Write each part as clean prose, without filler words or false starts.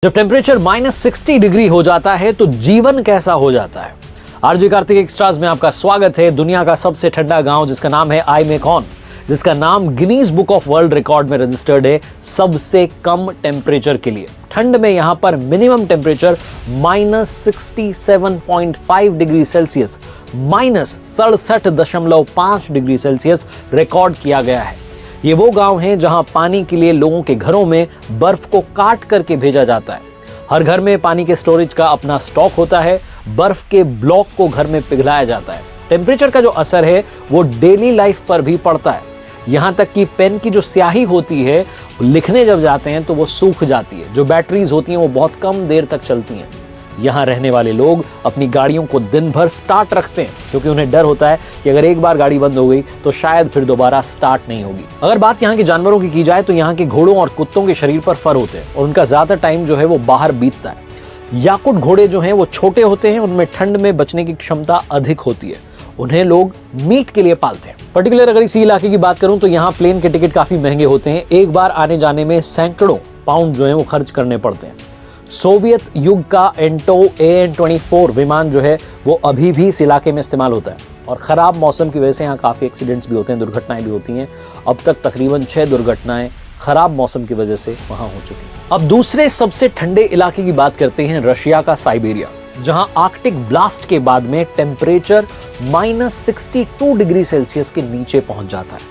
जब temperature -60 degree हो जाता है तो जीवन कैसा हो जाता है। आरजे कार्तिक एक्स्ट्राज में आपका स्वागत है। दुनिया का सबसे ठंडा गांव जिसका नाम है आईमेकॉन, जिसका नाम Guinness book of world record में रजिस्टर्ड है सबसे कम टेम्परेचर के लिए। ठंड में यहां पर minimum temperature -67.5 degree Celsius, -67.5 degree Celsius record किया गया है। ये वो गांव है जहां पानी के लिए लोगों के घरों में बर्फ को काट करके भेजा जाता है। हर घर में पानी के स्टोरेज का अपना स्टॉक होता है। बर्फ के ब्लॉक को घर में पिघलाया जाता है। टेम्परेचर का जो असर है वो डेली लाइफ पर भी पड़ता है। यहां तक कि पेन की जो स्याही होती है, लिखने जब जाते हैं तो वो सूख जाती है। जो बैटरीज होती हैं वो बहुत कम देर तक चलती हैं। यहाँ रहने वाले लोग अपनी गाड़ियों को दिन भर स्टार्ट रखते हैं क्योंकि उन्हें डर होता है कि अगर एक बार गाड़ी बंद हो गई तो शायद फिर दोबारा स्टार्ट नहीं होगी। अगर बात यहाँ के जानवरों की जाए तो यहाँ के घोड़ों और कुत्तों के शरीर पर फर होते हैं और उनका ज्यादा टाइम जो है वो बाहर बीतता है। याकुट घोड़े जो हैं वो छोटे होते हैं, उनमें ठंड में बचने की क्षमता अधिक होती है। उन्हें लोग मीट के लिए पालते हैं। पर्टिकुलर अगर इसी इलाके की बात करूं तो यहाँ प्लेन के टिकट काफी महंगे होते हैं। एक बार आने जाने में सैकड़ों पाउंड जो है वो खर्च करने पड़ते हैं। सोवियत युग का एंटो AN-24 विमान जो है वो अभी भी इस इलाके में इस्तेमाल होता है और खराब मौसम की वजह से यहाँ काफी एक्सीडेंट्स भी होते हैं, दुर्घटनाएं भी होती हैं। अब तक तकरीबन 6 दुर्घटनाएं खराब मौसम की वजह से वहां हो चुकी हैं। अब दूसरे सबसे ठंडे इलाके की बात करते हैं, रशिया का साइबेरिया, जहां आर्कटिक ब्लास्ट के बाद में टेम्परेचर -62 डिग्री सेल्सियस के नीचे पहुंच जाता है।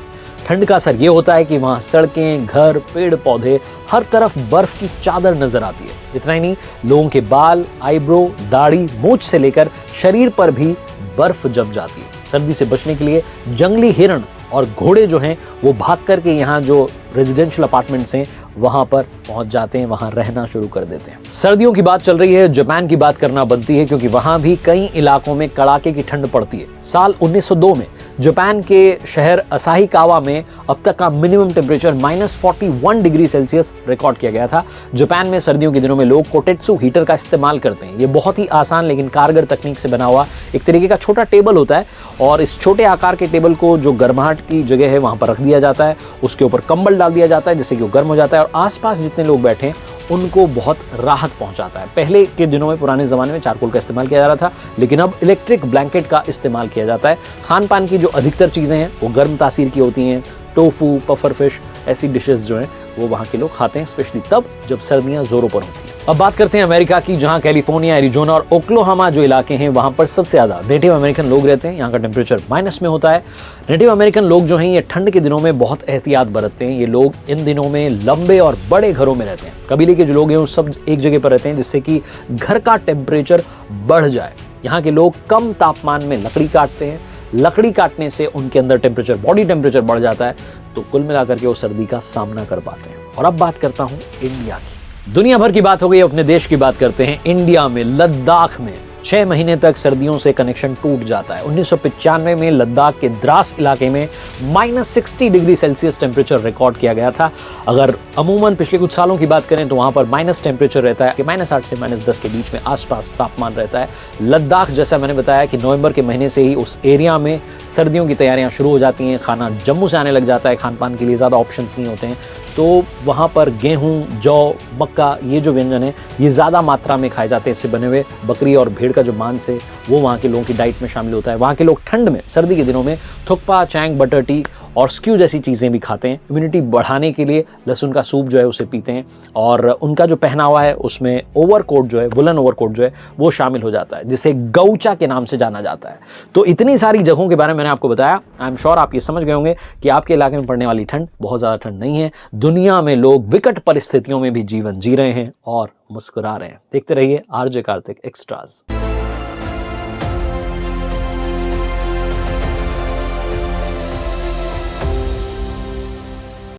ठंड का असर यह होता है कि वहां सड़कें, घर, पेड़ पौधे, हर तरफ बर्फ की चादर नजर आती है। इतना ही नहीं, लोगों के बाल, आईब्रो, दाढ़ी, मूंछ से लेकर शरीर पर भी बर्फ जम जाती है। सर्दी से बचने के लिए जंगली हिरण और घोड़े जो हैं वो भाग करके यहाँ जो रेजिडेंशियल अपार्टमेंट्स हैं वहां पर पहुंच जाते हैं, वहां रहना शुरू कर देते हैं। सर्दियों की बात चल रही है, जापान की बात करना बनती है क्योंकि वहां भी कई इलाकों में कड़ाके की ठंड पड़ती है। साल 1902 में जापान के शहर असाहिकावा में अब तक का minimum temperature -41 degree Celsius record किया गया था। जापान में सर्दियों के दिनों में लोग कोटेत्सु हीटर का इस्तेमाल करते हैं। ये बहुत ही आसान लेकिन कारगर तकनीक से बना हुआ एक तरीके का छोटा टेबल होता है और इस छोटे आकार के टेबल को जो गर्माहट की जगह है वहां पर रख दिया जाता है। उसके ऊपर कंबल डाल दिया जाता है जिससे कि वो गर्म हो जाता है और आसपास जितने लोग बैठे हैं उनको बहुत राहत पहुंचाता है। पहले के दिनों में, पुराने ज़माने में चारकोल का इस्तेमाल किया जा रहा था, लेकिन अब इलेक्ट्रिक ब्लैंकेट का इस्तेमाल किया जाता है। खान पान की जो अधिकतर चीज़ें हैं वो गर्म तासीर की होती हैं। टोफू, पफर फिश, ऐसी डिशेस जो हैं वो वहाँ के लोग खाते हैं, स्पेशली तब जब सर्दियाँ जोरों पर होती हैं। अब बात करते हैं अमेरिका की, जहाँ कैलिफोर्निया, एरिजोना और ओक्लाहोमा जो इलाके हैं वहाँ पर सबसे ज़्यादा नेटिव अमेरिकन लोग रहते हैं। यहाँ का टेम्परेचर माइनस में होता है। नेटिव अमेरिकन लोग जो हैं ये ठंड के दिनों में बहुत एहतियात बरतते हैं। ये लोग इन दिनों में लंबे और बड़े घरों में रहते हैं। कबीले के जो लोग हैं वो सब एक जगह पर रहते हैं जिससे कि घर का टेम्परेचर बढ़ जाए। यहाँ के लोग कम तापमान में लकड़ी काटते हैं। लकड़ी काटने से उनके अंदर टेम्परेचर, बॉडी टेम्परेचर बढ़ जाता है, तो कुल मिलाकर के वो सर्दी का सामना कर पाते हैं। और अब बात करता हूँ इंडिया की। दुनिया भर की बात हो गई, अपने देश की बात करते हैं। इंडिया में लद्दाख में 6 महीने तक सर्दियों से कनेक्शन टूट जाता है। 1995 में लद्दाख के द्रास इलाके में -60 डिग्री सेल्सियस टेम्परेचर रिकॉर्ड किया गया था। अगर अमूमन पिछले कुछ सालों की बात करें तो वहां पर माइनस टेम्परेचर रहता है कि -8 से -10 के बीच में आसपास तापमान रहता है। लद्दाख, जैसा मैंने बताया कि नवंबर के महीने से ही उस एरिया में सर्दियों की तैयारियां शुरू हो जाती हैं। खाना जम्मू से आने लग जाता है, खान पान के लिए ज़्यादा ऑप्शंस नहीं होते हैं, तो वहाँ पर गेहूँ, जौ, मक्का, ये जो व्यंजन है ये ज़्यादा मात्रा में खाए जाते हैं। इससे बने हुए बकरी और भेड़ का जो मांस है वो वहाँ के लोगों की डाइट में शामिल होता है। वहाँ के लोग ठंड में, सर्दी के दिनों में थुक्पा, चैंग, बटर टी और स्क्यू जैसी चीज़ें भी खाते हैं। इम्यूनिटी बढ़ाने के लिए लहसुन का सूप जो है उसे पीते हैं और उनका जो पहनावा है उसमें ओवरकोट जो है, वुलन ओवरकोट जो है वो शामिल हो जाता है, जिसे गौचा के नाम से जाना जाता है। तो इतनी सारी जगहों के बारे में मैंने आपको बताया। आई एम श्योर आप ये समझ गए होंगे कि आपके इलाके में पड़ने वाली ठंड बहुत ज़्यादा ठंड नहीं है। दुनिया में लोग विकट परिस्थितियों में भी जीवन जी रहे हैं और मुस्कुरा रहे हैं। देखते रहिए आरजे कार्तिक एक्स्ट्राज।